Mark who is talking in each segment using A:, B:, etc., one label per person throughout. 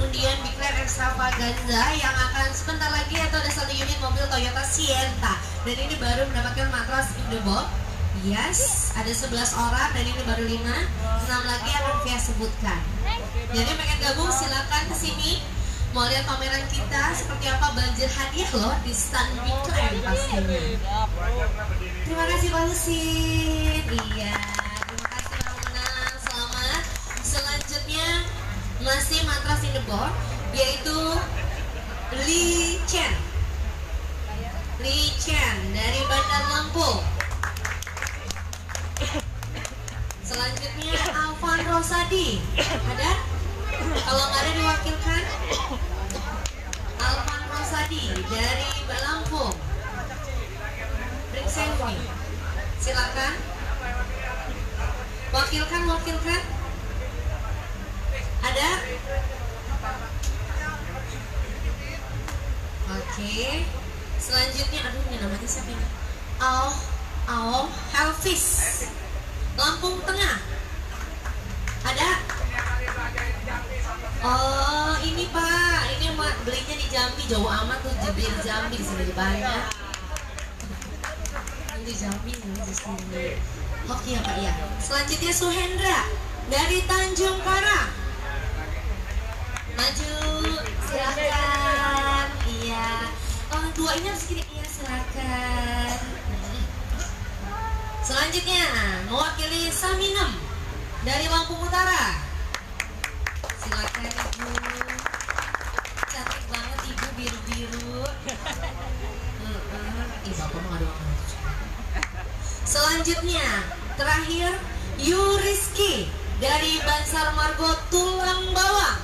A: undian Big Red Extravaganza yang akan sebentar lagi atau ada 1 unit mobil Toyota Sienta. Dan ini baru mendapatkan matras in the box. Yes, ada 11 orang dan ini baru 5. 6 lagi akan Via sebutkan. Jadi pengen gabung silakan ke sini. Mau lihat pameran kita seperti apa, banjir hadiah loh di stand Big Red pastinya. Terima kasih Pak Husin. Iya, terima kasih Bang Menang. Selamat. Selanjutnya masih matras in the box yaitu Lee Chen dari Bandar Lampung. Selanjutnya Alvan Rosadi, ada? Kalau nggak ada diwakilkan Alvan Rosadi dari Lampung. Bring selfie, silakan. Wakilkan. Ada? Oke. Selanjutnya, aduh ini namanya siapa ini? Aom Helvis, Lampung Tengah. Ada? Oh ini Pak, ini belinya di Jambi, jauh amat tuh, beli di Jambi, disini banyak. Di Jambi, ini di sini. Oke ya Pak ya. Selanjutnya Suhendra dari Tanjung Karang. Maju, silakan. Iya. Oh, dua ini harus gini, iya silakan. Selanjutnya mewakili Saminem dari Lampung Utara. Silakan Ibu. Cantik banget Ibu, biru-biru. Ih, Bapak mau ada orang. Selanjutnya terakhir Yuriski dari Bansar Margo Tulang Bawang.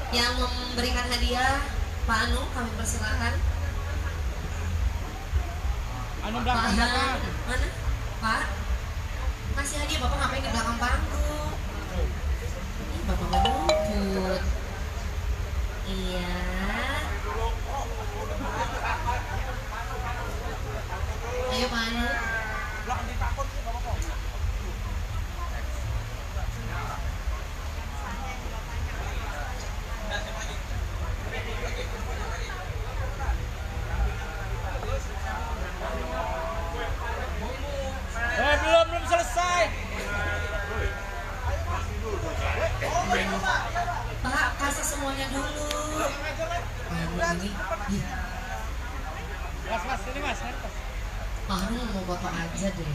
A: Yang memberikan hadiah Pak Anu, kami persilakan.
B: Anu belakang.
A: Mana? Pak? Kasih hadiah, Bapak ngapain di belakang panggung? Ih, Bapak mau ngumpul. Iya. Ayo Pak Anu.
B: Belum selesai.
A: Pak, kasih semuanya dulu. Ini.
B: Mas, ini mas.
A: Pak Anu mau foto aja deh.